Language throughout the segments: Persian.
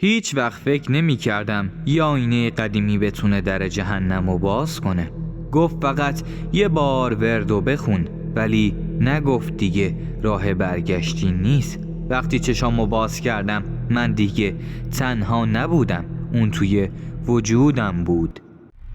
هیچ وقت فکر نمی کردم یه آینه قدیمی بتونه در جهنم رو باز کنه. گفت فقط یه بار وردو بخون، ولی نگفت دیگه راه برگشتی نیست. وقتی چشامو باز کردم من دیگه تنها نبودم، اون توی وجودم بود.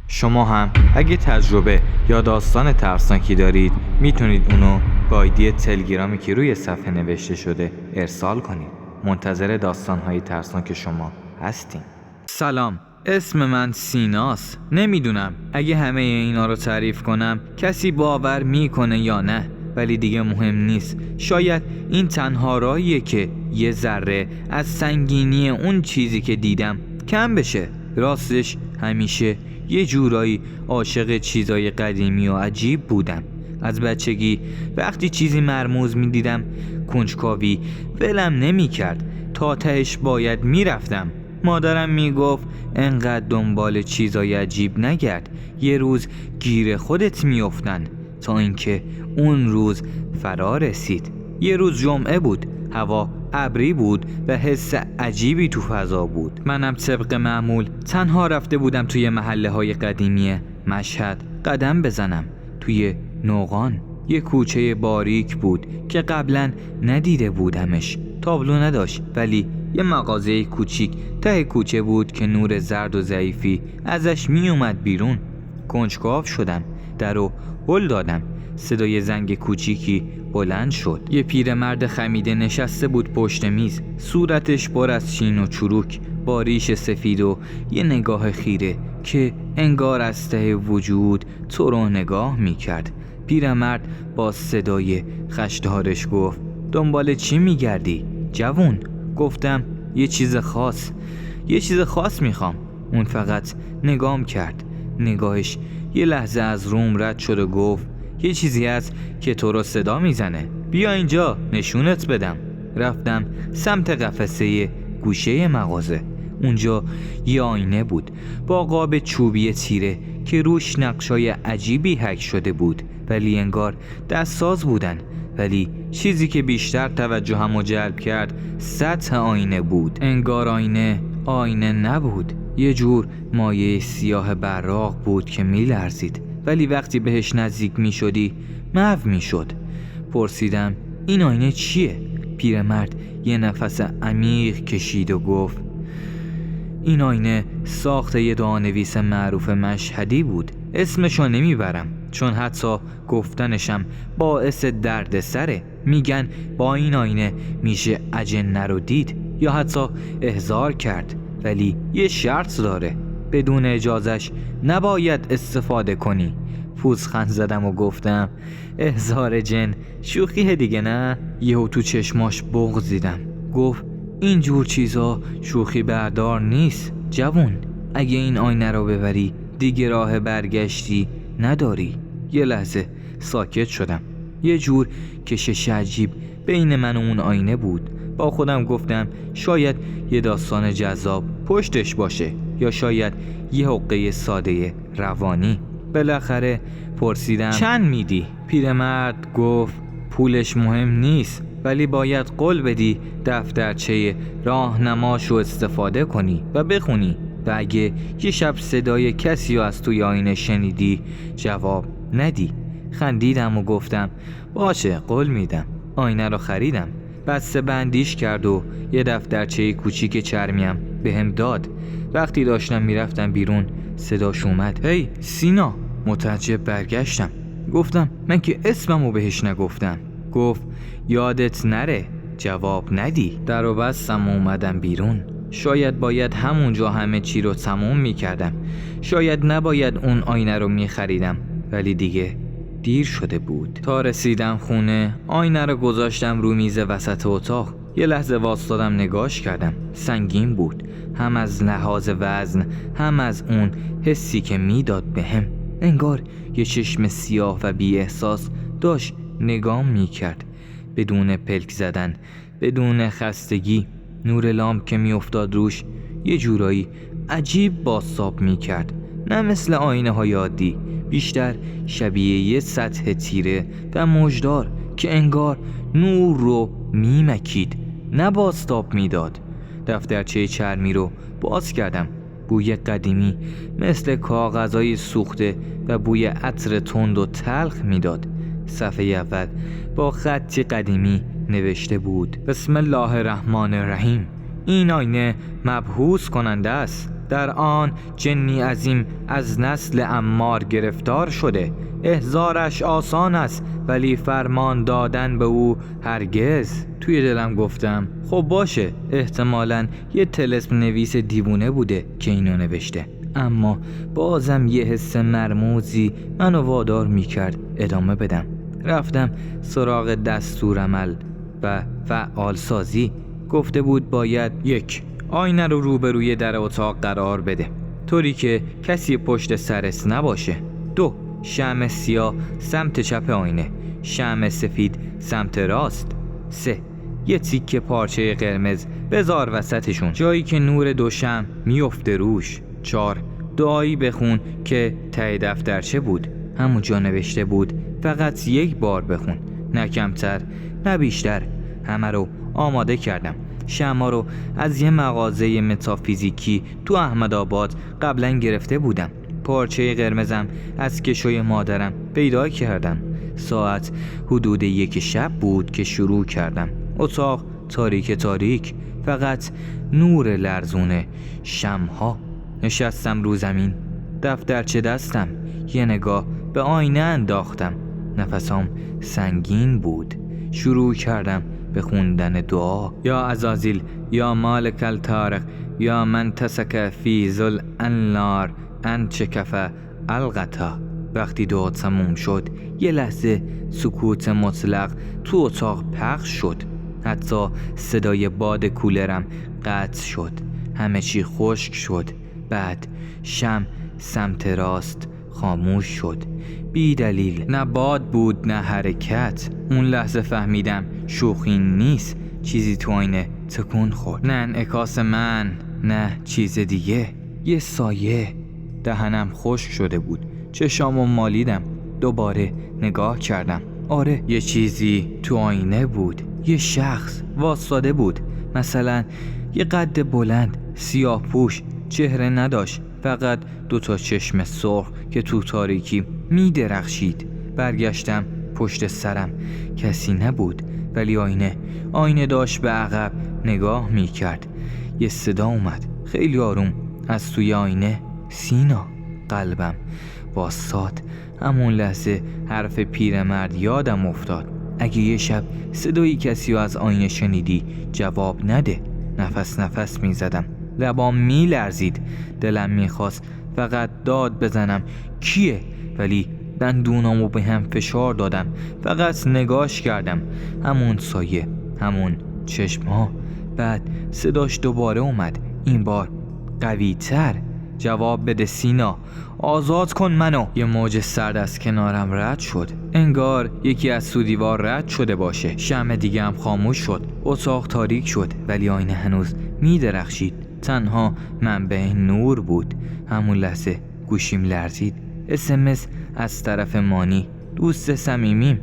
شما هم اگه تجربه یا داستان ترسناکی دارید میتونید اونو با آیدی تلگرامی که روی صفحه نوشته شده ارسال کنید. منتظر داستان‌های ترسناک شما هستیم. سلام، اسم من سیناست. نمیدونم اگه همه اینا رو تعریف کنم کسی باور میکنه یا نه، ولی دیگه مهم نیست. شاید این تنها راهیه که یه ذره از سنگینی اون چیزی که دیدم کم بشه. راستش همیشه یه جورایی عاشق چیزای قدیمی و عجیب بودم. از بچگی وقتی چیزی مرموز می دیدم کنجکاوی ولم نمی کرد، تا تهش باید می رفتم. مادرم می گفت انقدر دنبال چیزای عجیب نگرد، یه روز گیر خودت می افتن. تا اینکه اون روز فرا رسید. یه روز جمعه بود، هوا ابری بود و حس عجیبی تو فضا بود. منم طبق معمول تنها رفته بودم توی محله های قدیمی مشهد قدم بزنم. توی نوغان یه کوچه باریک بود که قبلا ندیده بودمش. تابلو نداشت، ولی یه مغازه کوچیک ته کوچه بود که نور زرد و ضعیفی ازش می اومد بیرون. کنجکاو شدم، درو هل دادم. صدای زنگ کوچیکی بلند شد. یه پیرمرد خمیده نشسته بود پشت میز، صورتش پر از چین و چروک، با ریش سفید و یه نگاه خیره که انگار از ته وجود تو رو نگاه میکرد. پیرمرد با صدای خشدارش گفت دنبال چی میگردی جوون؟ گفتم یه چیز خاص میخوام. اون فقط نگام کرد. نگاهش یه لحظه از روم رد شد و گفت یه چیزی هست که تو رو صدا میزنه، بیا اینجا نشونت بدم. رفتم سمت قفسه گوشه مغازه. اونجا یه آینه بود با قاب چوبی تیره که روش نقشای عجیبی حک شده بود، ولی انگار دستساز بودن. ولی چیزی که بیشتر توجهمو جلب کرد سطح آینه بود. انگار آینه نبود، یه جور مایه سیاه براق بود که میلرزید، ولی وقتی بهش نزدیک میشدی محو میشد. پرسیدم این آینه چیه؟ پیرمرد یه نفس عمیق کشید و گفت این آینه ساخته یه دعانویس معروف مشهدی بود. اسمشو نمیبرم چون حتی گفتنشم باعث درد سره. میگن با این آینه میشه اجنه رو دید یا حتی احضار کرد، ولی یه شرط داره، بدون اجازش نباید استفاده کنی. پوزخند زدم و گفتم احضار جن شوخیه دیگه نه؟ یهو تو چشماش بغض دیدم. گفت اینجور چیزا شوخی بردار نیست جوون، اگه این آینه رو ببری دیگه راه برگشتی نداری. یه لحظه ساکت شدم. یه جور کشش عجیب بین من و اون آینه بود. با خودم گفتم شاید یه داستان جذاب پشتش باشه، یا شاید یه حقه ساده روانی. بالاخره پرسیدم چند میدی؟ پیرمرد گفت پولش مهم نیست، ولی باید قول بدی دفترچه راهنماشو استفاده کنی و بخونی، و اگه یه شب صدای کسی رو از توی آینه شنیدی جواب ندی. خندیدم و گفتم باشه قول میدم. آینه رو خریدم، بسته بندیش کرد و یه دفترچه کوچیک چرمیم بهم داد. وقتی داشتم میرفتم بیرون صداش اومد هی سینا. متعجب برگشتم. گفتم من که اسممو بهش نگفتم. گفت یادت نره جواب ندی. در و بستم و اومدم بیرون. شاید باید همونجا همه چی رو تموم میکردم، شاید نباید اون آینه رو میخریدم، ولی دیگه دیر شده بود. تا رسیدم خونه آینه رو گذاشتم رو میز وسط اتاق. یه لحظه واسطادم نگاش کردم. سنگین بود، هم از لحاظ وزن هم از اون حسی که میداد بهم. انگار یه چشم سیاه و بی احساس داشت نگام میکرد، بدون پلک زدن، بدون خستگی. نور لامپ که میافتاد روش یه جورایی عجیب بازتاب میکرد، نه مثل آینه های عادی، بیشتر شبیه یه سطح تیره و مژدار که انگار نور رو میمکید، نه بازتاب میداد. دفترچه چرمی رو باز کردم. بوی قدیمی مثل کاغذهای سوخته و بوی عطر تند و تلخ میداد. صفحه اول با خطی قدیمی نوشته بود: بسم الله الرحمن الرحیم. این آینه مبهوس کننده است. در آن جنی عظیم از نسل عمار گرفتار شده. احضارش آسان است ولی فرمان دادن به او هرگز. توی دلم گفتم خب باشه، احتمالاً یه طلسم نویس دیوونه بوده که اینو نوشته. اما بازم یه حس مرموزی منو وادار میکرد ادامه بدم. رفتم سراغ دستورالعمل و فعال سازی. گفته بود باید 1. آینه رو روبروی در اتاق قرار بده طوری که کسی پشت سرش نباشه. 2. شمع سیاه سمت چپ آینه، شمع سفید سمت راست. 3. یه تیکه پارچه قرمز بذار وسطشون، جایی که نور 2 شمع میفته روش. 4. دعایی بخون که ته دفترچه بود. همونجا نوشته بود فقط 1 بار بخون، نه کمتر نه بیشتر. همه رو آماده کردم. شمع رو از یه مغازه متافیزیکی تو احمدآباد قبلا گرفته بودم. پارچه قرمزم از کشوی مادرم پیدا کردم. ساعت حدود 1 شب بود که شروع کردم. اتاق تاریک تاریک، فقط نور لرزونه شمع‌ها. نشستم رو زمین، دفترچه دستم، یه نگاه به آینه انداختم. نفسام سنگین بود. شروع کردم به خوندن دعا. یا عزازیل، یا مالک الطارق، یا من تسک فی ذل النار انچ کف القتا. وقتی دعا تموم شد یه لحظه سکوت مطلق تو اتاق پخش شد. حتی صدای باد کولرم قطع شد. همه چی خشک شد. بعد شمع سمت راست خاموش شد. بی دلیل، نه باد بود نه حرکت. اون لحظه فهمیدم شوخی نیست. چیزی تو آینه تکون خورد. نه انعکاس من، نه چیز دیگه. یه سایه. دهنم خشک شده بود. چشامو مالیدم. دوباره نگاه کردم. آره، یه چیزی تو آینه بود. یه شخص واسطاده بود. مثلا یه قد بلند، سیاه پوش، چهره نداشت، فقط 2 چشم سرخ که تو تاریکی می درخشید. برگشتم پشت سرم. کسی نبود، ولی آینه داشت به عقب نگاه می کرد. یه صدا اومد خیلی آروم از توی آینه: سینا. قلبم واساد. همون لحظه حرف پیرمرد یادم افتاد: اگه یه شب صدای کسی رو از آینه شنیدی جواب نده. نفس می زدم. لبام می لرزید. دلم می خواست فقط داد بزنم کیه، ولی دندونامو به هم فشار دادم. فقط نگاش کردم. همون سایه، همون چشم‌ها. بعد صداش دوباره اومد، این بار قوی تر: جواب بده سینا، آزاد کن منو. یه موج سرد از کنارم رد شد. انگار یکی از تو دیوار رد شده باشه. شمع دیگه هم خاموش شد. اتاق تاریک شد، ولی آینه هنوز می درخشید. تنها منبع نور بود. همون لحظه گوشیم لرزید. SMS از طرف مانی، دوست صمیمیم.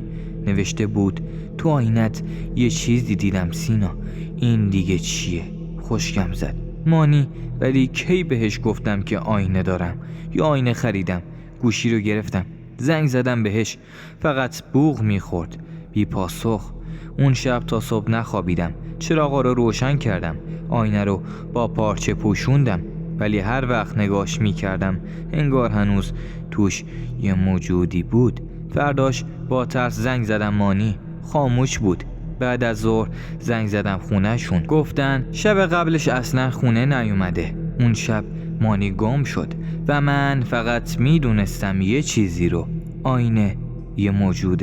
نوشته بود: تو آینت یه چیزی دیدم سینا. این دیگه چیه؟ خشکم زد. مانی، ولی کی بهش گفتم که آینه دارم یا آینه خریدم؟ گوشی رو گرفتم، زنگ زدم بهش، فقط بوق میخورد. بی پاسخ. اون شب تا صبح نخوابیدم. چراغا رو روشن کردم، آینه رو با پارچه پوشوندم، ولی هر وقت نگاش میکردم انگار هنوز توش یه موجودی بود. فرداش با ترس زنگ زدم مانی، خاموش بود. بعد از ظهر زنگ زدم خونه شون، گفتن شب قبلش اصلا خونه نیومده. اون شب مانی گم شد و من فقط میدونستم یه چیزی رو: آینه یه موجود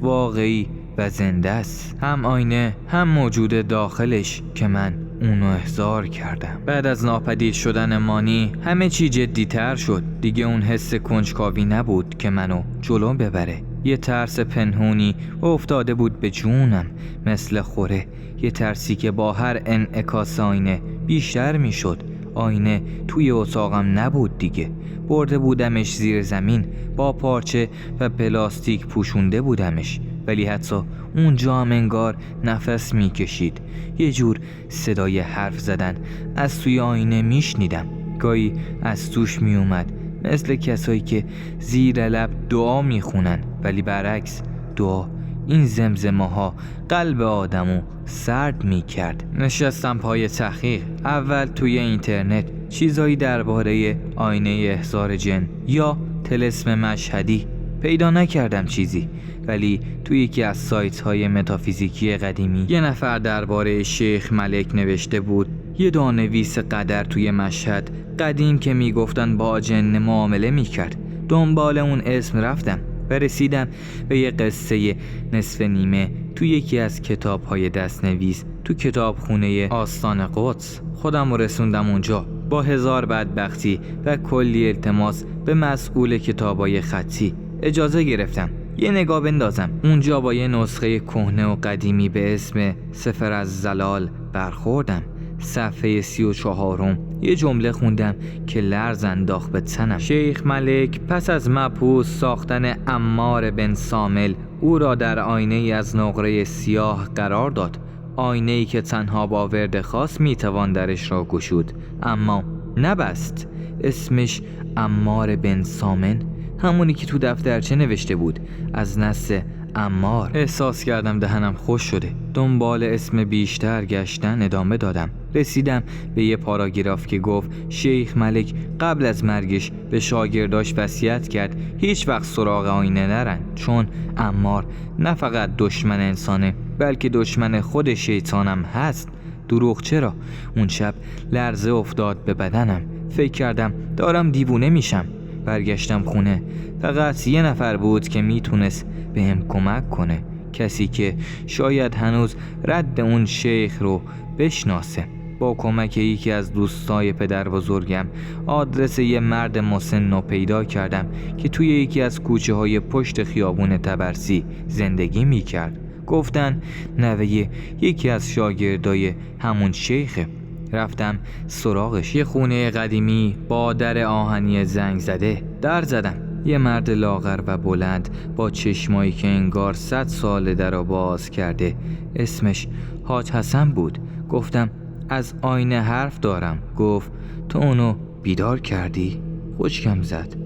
واقعی و زنده است. هم آینه هم موجود داخلش که من اونو احضار کردم. بعد از ناپدید شدن مانی همه چی جدی تر شد. دیگه اون حس کنجکاوی نبود که منو جلو ببره. یه ترس پنهونی افتاده بود به جونم مثل خوره. یه ترسی که با هر انعکاس آینه بیشتر میشد. آینه توی اتاقم نبود دیگه. برده بودمش زیر زمین، با پارچه و پلاستیک پوشونده بودمش. ولی حتی اونجا هم انگار نفس میکشید. یه جور صدای حرف زدن از توی آینه میشنیدم، گاهی از توش میومد مثل کسایی که زیر لب دعا میخونن، ولی برعکس دعا این زمزمه ها قلب آدمو سرد میکرد. نشستم پای تحقیق. اول توی اینترنت چیزایی درباره آینه احضار جن یا طلسم مشهدی پیدا نکردم چیزی، ولی توی یکی از سایت های متافیزیکی قدیمی یه نفر درباره شیخ ملک نوشته بود. یه دانویس قدر توی مشهد قدیم که میگفتن با جن معامله میکرد. دنبال اون اسم رفتم و رسیدم به یه قصه نصف نیمه توی یکی از کتاب‌های دستنویس تو کتابخونه آستان قدس. خودم رسوندم اونجا با 1000 بدبختی و کلی التماس به مسئول کتابای خطی اجازه گرفتم یه نگاه بندازم. اونجا با یه نسخه کهنه و قدیمی به اسم سفر از زلال برخوردم. صفحه 34 یه جمله خوندم که لرز انداخت به تنم. شیخ ملک پس از مبهوت ساختن عمار بن سامل او را در آینه ای از نقره سیاه قرار داد. آینه ای که تنها با ورد خاص میتوان درش را گشود، اما نبست. اسمش عمار بن سامن، همونی که تو دفترچه نوشته بود، از نسل عمار. احساس کردم دهنم خوش شده. دنبال اسم بیشتر گشتن ادامه دادم. رسیدم به یه پاراگراف که گفت شیخ ملک قبل از مرگش به شاگرداش وصیت کرد هیچ وقت سراغ آینه نرن، چون عمار نه فقط دشمن انسانه بلکه دشمن خود شیطانم هست. دروغ چرا؟ اون شب لرزه افتاد به بدنم. فکر کردم دارم دیوونه میشم. برگشتم خونه. فقط یه نفر بود که میتونست بهم کمک کنه، کسی که شاید هنوز رد اون شیخ رو بشناسه. با کمک یکی از دوستای پدر بزرگم آدرس یه مرد مسن رو پیدا کردم که توی یکی از کوچه های پشت خیابون تبرسی زندگی میکرد. گفتن نوه یکی از شاگردای همون شیخه. رفتم سراغش. یه خونه قدیمی با در آهنی زنگ زده. در زدم. یه مرد لاغر و بلند با چشمایی که انگار 100 سال درو باز کرده. اسمش حاج حسن بود. گفتم از آینه حرف دارم. گفت تو اونو بیدار کردی؟ خشکم زد.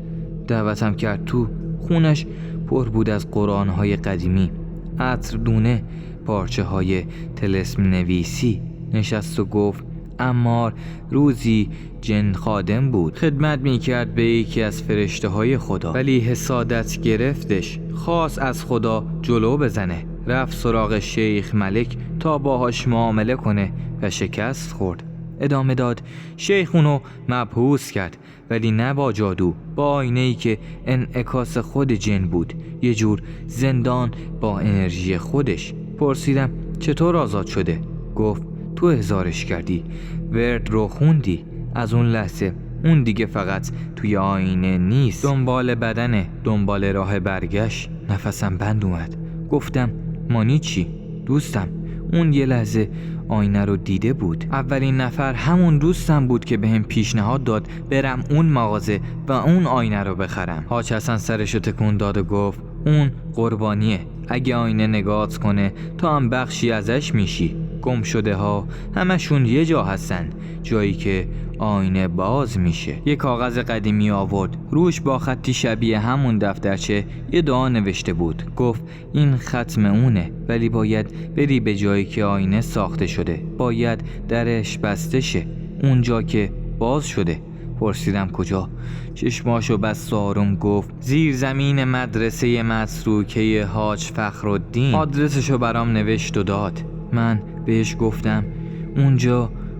دعوتم کرد تو. خونش پر بود از قرآن‌های قدیمی، عطر دونه، پارچه های طلسم نویسی. نشست و گفت عمار روزی جن خادم بود، خدمت میکرد به یکی از فرشته های خدا، ولی حسادت گرفتش، خواست از خدا جلو بزنه. رفت سراغ شیخ ملک تا باهاش معامله کنه و شکست خورد. ادامه داد شیخ اونو مبهوس کرد، ولی نه با جادو، با آینه‌ای که انعکاس خود جن بود، یه جور زندان با انرژی خودش. پرسیدم چطور آزاد شده؟ گفت تو احضارش کردی، ورد رو خوندی. از اون لحظه اون دیگه فقط توی آینه نیست، دنبال بدنه، دنبال راه برگشت. نفسم بند اومد. گفتم مانی چی؟ دوستم. اون یه لحظه آینه رو دیده بود. اولین نفر همون دوستم بود که بهم پیشنهاد داد برم اون مغازه و اون آینه رو بخرم. حاج حسن سرشو تکون داد و گفت اون قربانیه، اگه آینه نگات کنه تو هم بخشی ازش میشی. گم شده ها همشون یه جا هستن، جایی که آینه باز میشه. یه کاغذ قدیمی آورد، روش با خطی شبیه همون دفترچه یه دعا نوشته بود. گفت این ختم اونه، ولی باید بری به جایی که آینه ساخته شده، باید درش بسته شه، اونجا که باز شده. پرسیدم کجا؟ چشماشو بست و آروم گفت زیر زمین مدرسه متروکه حاج فخرالدین. آدرسشو برام نوشت و داد. من بهش گفتم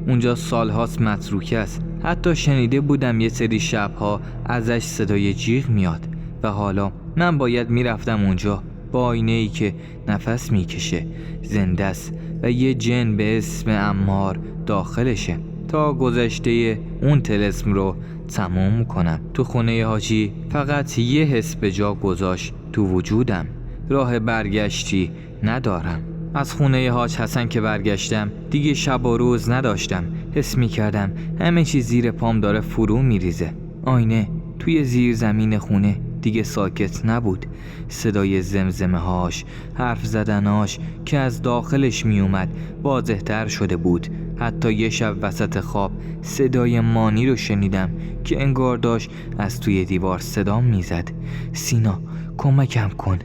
اونجا سالهاست متروکه است. حتی شنیده بودم یه سری شبها ازش صدای جیغ میاد و حالا من باید میرفتم اونجا با آینه‌ای که نفس میکشه، زنده است و یه جن به اسم عمار داخلشه تا گذشته اون طلسم رو تموم کنم. تو خونه حاجی فقط یه حس به جا گذاشت تو وجودم، راه برگشتی ندارم. از خونه حاج حسن که برگشتم دیگه شب و روز نداشتم. حس می کردم همه چی زیر پام داره فرو می ریزه. آینه توی زیر زمین خونه دیگه ساکت نبود. صدای زمزمه هاش، حرف زدناش که از داخلش می اومد واضح تر شده بود. حتی یه شب وسط خواب صدای مانی رو شنیدم که انگار داشت از توی دیوار صدام میزد. سینا کمکم کن،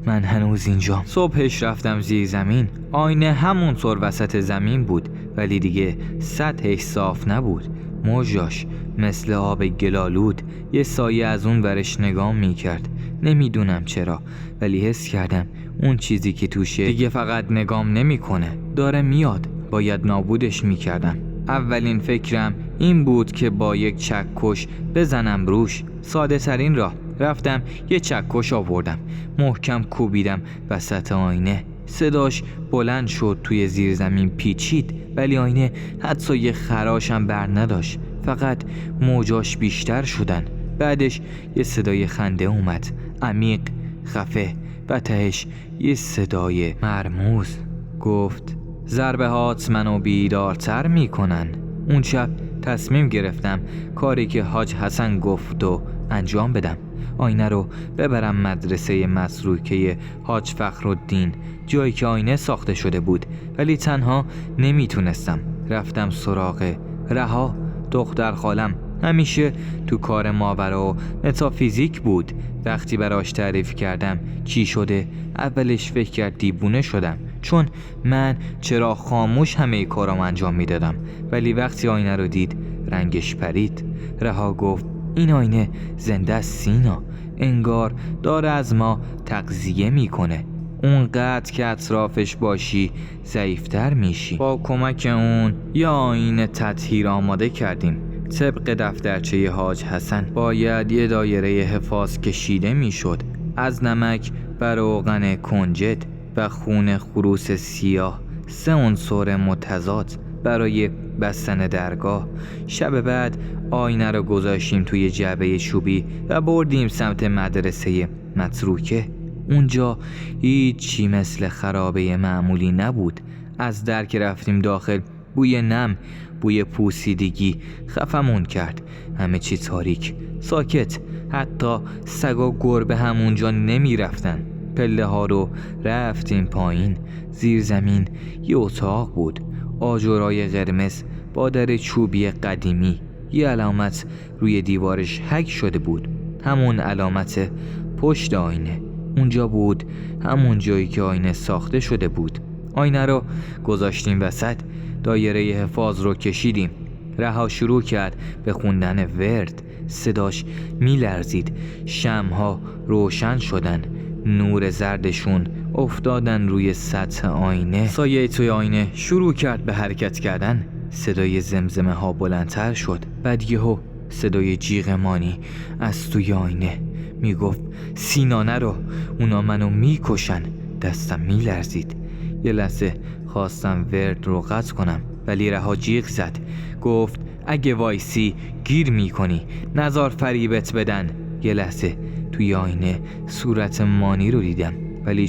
من هنوز اینجام. صبحش رفتم زیر زمین. آینه همونطور وسط زمین بود ولی دیگه سطحش صاف نبود. موجاش مثل آب گلالود یه سایه از اون ورش نگام میکرد. نمیدونم چرا ولی حس کردم اون چیزی که توشه دیگه فقط نگام نمیکنه، داره میاد. باید نابودش میکردم. اولین فکرم این بود که با یک چکش بزنم روش. ساده ترین راه. رفتم یه چکش آوردم، محکم کوبیدم وسط آینه. صداش بلند شد، توی زیر زمین پیچید ولی آینه حتی یه خراشم بر نداشت، فقط موجاش بیشتر شدن. بعدش یه صدای خنده اومد، عمیق، خفه و تهش یه صدای مرموز. گفت ضربه هات منو بیدارتر میکنن. اون شب تصمیم گرفتم کاری که حاج حسن گفت و انجام بدم. آینه رو ببرم مدرسه مسروکه حاج فخرالدین، جایی که آینه ساخته شده بود، ولی تنها نمیتونستم. رفتم سراغ رها، دختر خالم. همیشه تو کار ماورا و متافیزیک بود. وقتی براش تعریف کردم چی شده، اولش فکر کرد دیوونه شدم، چون من چرا خاموش همه کارام انجام میدادم. ولی وقتی آینه رو دید رنگش پرید. رها گفت این آینه زنده است سینا، انگار داره از ما تغذیه میکنه. اونقدر که اطرافش باشی ضعیفتر میشی. با کمک اون یا آینه تطهیر آماده کردیم. طبق دفترچه حاج حسن باید یه دایره حفاظ کشیده میشد از نمک و روغن کنجد و خون خروس سیاه، 3 عنصر متضاد برای بستن درگاه. شب بعد آینه رو گذاشتیم توی جعبه چوبی و بردیم سمت مدرسه متروکه. اونجا هیچی مثل خرابه معمولی نبود. از در که رفتیم داخل بوی نم، بوی پوسیدگی خفمون کرد. همه چی تاریک، ساکت. حتی سگا گربه همونجا نمی رفتن. پله ها رو رفتیم پایین. زیر زمین یه اتاق بود، آجرای قرمز با در چوبی قدیمی. یه علامت روی دیوارش حک شده بود، همون علامت پشت آینه. اونجا بود، همون جایی که آینه ساخته شده بود. آینه رو گذاشتیم وسط، دایره حفاظ رو کشیدیم. رها شروع کرد به خوندن ورد. صداش میلرزید. شمع‌ها روشن شدن، نور زردشون افتادن روی سطح آینه. سایه توی آینه شروع کرد به حرکت کردن. صدای زمزمه ها بلندتر شد. بعد یهو صدای جیغ مانی از توی آینه میگفت سینا نرو، اونا منو میکشن. دستم میلرزید. یه لحظه خواستم ورد رو قطع کنم ولی رها جیغ زد. گفت اگه وایسی گیر میکنی، نزار فریبت بدن. یه لحظه توی آینه صورت مانی رو دیدم ولی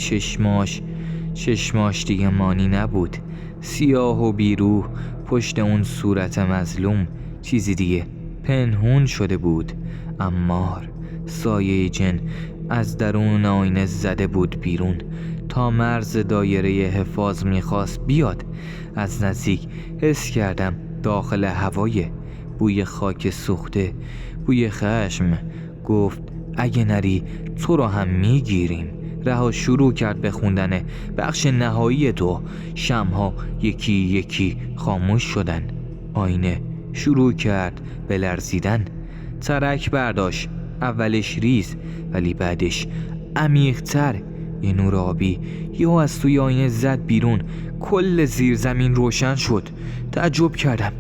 چشماش دیگه مانی نبود. سیاه و بیروح پشت اون صورت مظلوم چیزی دیگه پنهون شده بود. عمار، سایه جن از درون آینه زده بود بیرون. تا مرز دایره حفاظ میخواست بیاد. از نزدیک حس کردم داخل هوای بوی خاک سوخته، بوی خشم. گفت اگه نری تو رو هم میگیریم. رها شروع کرد به خوندن بخش نهایی تو. شمع‌ها یکی یکی خاموش شدن. آینه شروع کرد به لرزیدن. ترک برداشت، اولش ریز ولی بعدش عمیق‌تر. یه نور آبی یهو از توی آینه زد بیرون. کل زیر زمین روشن شد. تعجب کردم.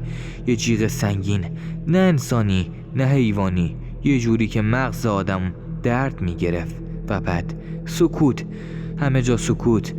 یه جیغ سنگین، نه انسانی نه حیوانی، یه جوری که مغز آدم درد میگرفت. و بعد سکوت، همه جا سکوت.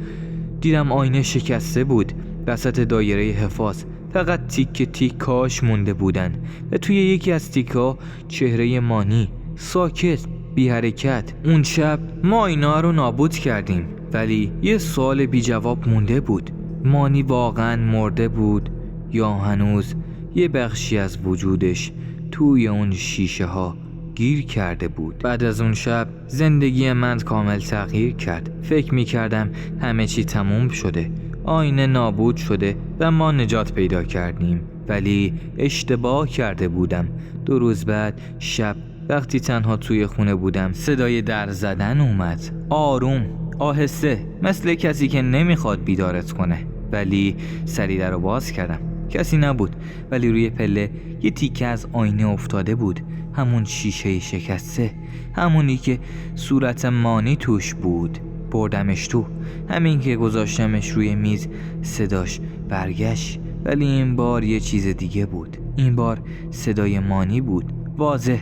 دیدم آینه شکسته بود. وسط دایره حفاظ فقط تیک تیکاش مونده بودن و توی یکی از تیکا چهره مانی، ساکت، بی حرکت. اون شب ما اینا رو نابود کردیم ولی یه سوال بی جواب مونده بود. مانی واقعا مرده بود یا هنوز یه بخشی از وجودش توی اون شیشه ها گیر کرده بود. بعد از اون شب زندگی من کامل تغییر کرد. فکر می‌کردم همه چی تموم شده، آینه نابود شده و ما نجات پیدا کردیم، ولی اشتباه کرده بودم. 2 روز بعد شب وقتی تنها توی خونه بودم صدای در زدن اومد، آروم، آهسته، مثل کسی که نمیخواد بیدارت کنه. ولی سری در رو باز کردم. کسی نبود، ولی روی پله یه تیکه از آینه افتاده بود، همون شیشه شکسته، همونی که صورت مانی توش بود. بردمش تو. همین که گذاشتمش روی میز صداش برگشت، ولی این بار یه چیز دیگه بود. این بار صدای مانی بود، واضح،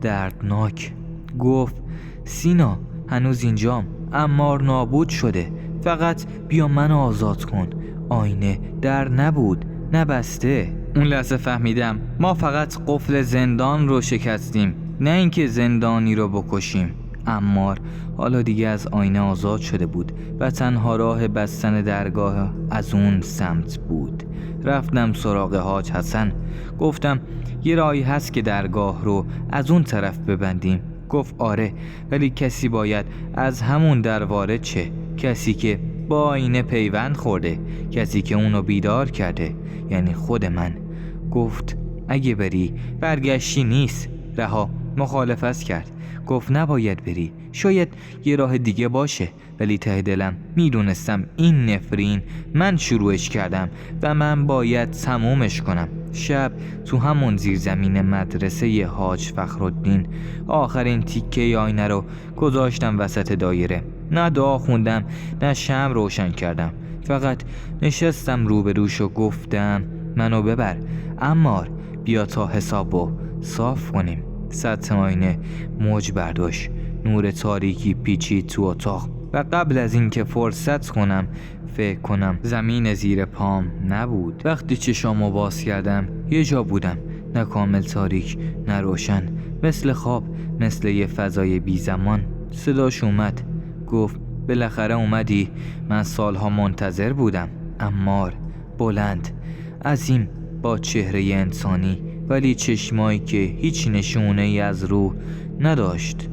دردناک. گفت سینا هنوز اینجام، عمار نابود شده، فقط بیا منو آزاد کن. آینه در نبود، نبسته. اون لحظه فهمیدم ما فقط قفل زندان رو شکستیم، نه اینکه زندانی رو بکشیم. عمار حالا دیگه از آینه آزاد شده بود و تنها راه بستن درگاه از اون سمت بود. رفتم سراغ حاج حسن، گفتم یه راهی هست که درگاه رو از اون طرف ببندیم. گفت آره، ولی کسی باید از همون در وارد شه، کسی که با آینه پیوند خورده، کسی که اونو بیدار کرده، یعنی خود من. گفت اگه بری برگشتی نیست. رها مخالفت کرد، گفت نباید بری، شاید یه راه دیگه باشه. ولی ته دلم میدونستم این نفرین من شروعش کردم و من باید تمومش کنم. شب تو همون زیرزمین مدرسه حاج فخرالدین آخرین تیکه آینه رو گذاشتم وسط دایره. نه دعا خوندم، نه شمع روشن کردم، فقط نشستم روبروش و گفتم منو ببر عمار، بیا تا حسابو صاف کنیم. سطح آینه موج برداشت، نور تاریکی پیچید تو اتاق و قبل از اینکه فرصت کنم فکر کنم زمین زیر پام نبود. وقتی چشامو باز کردم یه جا بودم، نه کامل تاریک نه روشن، مثل خواب، مثل یه فضای بی زمان. صداش اومد، گفت بالاخره اومدی، من سالها منتظر بودم. عمار بلند، عظیم، با چهره انسانی ولی چشمایی که هیچ نشونه ای از روح نداشت.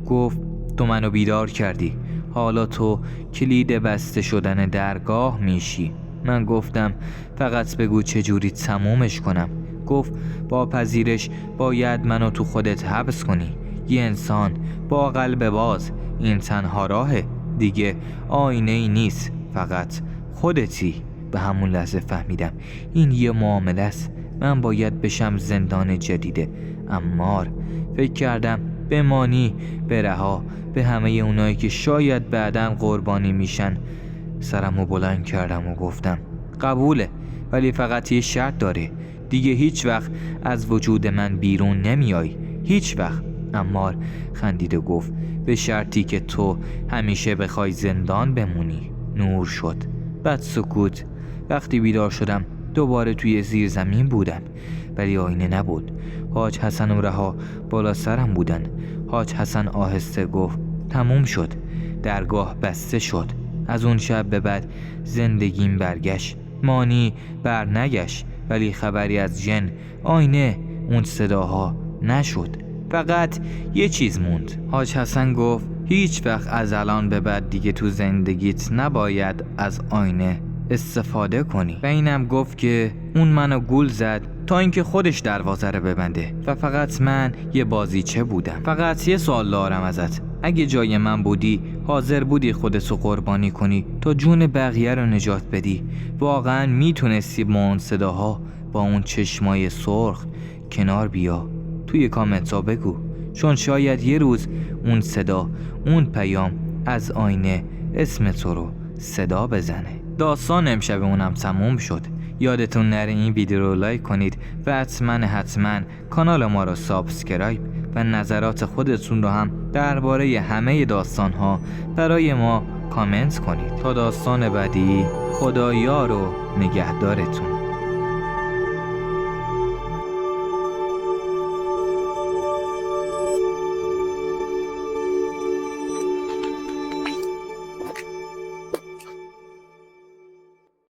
گفت تو منو بیدار کردی، حالا تو کلید بسته شدن درگاه میشی. من گفتم فقط بگو چجوری تمومش کنم. گفت با پذیرش باید منو تو خودت حبس کنی، یه انسان با قلب باز. این تنها راهه دیگه، آینه ای نیست، فقط خودتی. به همون لحظه فهمیدم این یه معامله است، من باید بشم زندان جدیده. عمار فکر کردم به مانی، به رها، به همه اونایی که شاید بعداً قربانی میشن. سرمو بلند کردم و گفتم قبوله، ولی فقط یه شرط داره، دیگه هیچ وقت از وجود من بیرون نمیای، هیچ وقت. عمار خندید و گفت به شرطی که تو همیشه بخوای زندان بمونی. نور شد، بعد سکوت. وقتی بیدار شدم دوباره توی زیر زمین بودم، ولی آینه نبود. حاج حسن و رها بالا سرم بودن. حاج حسن آهسته گفت تموم شد، درگاه بسته شد. از اون شب به بعد زندگیم برگشت. مانی بر نگشت، ولی خبری از جن، آینه، اون صداها نشد. فقط یه چیز موند. حاج حسن گفت هیچ وقت از الان به بعد دیگه تو زندگیت نباید از آینه استفاده کنی. و اینم گفت که اون منو گول زد تا اینکه خودش دروازه رو ببنده و فقط من یه بازیچه بودم. فقط یه سوال دارم ازت، اگه جای من بودی حاضر بودی خودتو قربانی کنی تا جون بقیه رو نجات بدی؟ واقعا میتونستی با اون صداها، با اون چشمای سرخ کنار بیا؟ توی کامنت ها بگو، چون شاید یه روز اون صدا، اون پیام از آینه اسم تو رو صدا بزنه. داستان امشب اونم تموم شد. یادتون نره این ویدیو رو لایک کنید و حتما کانال ما رو سابسکرایب و نظرات خودتون رو هم درباره همه داستان ها برای ما کامنت کنید. تا داستان بعدی، خدا یار و نگهدارتون.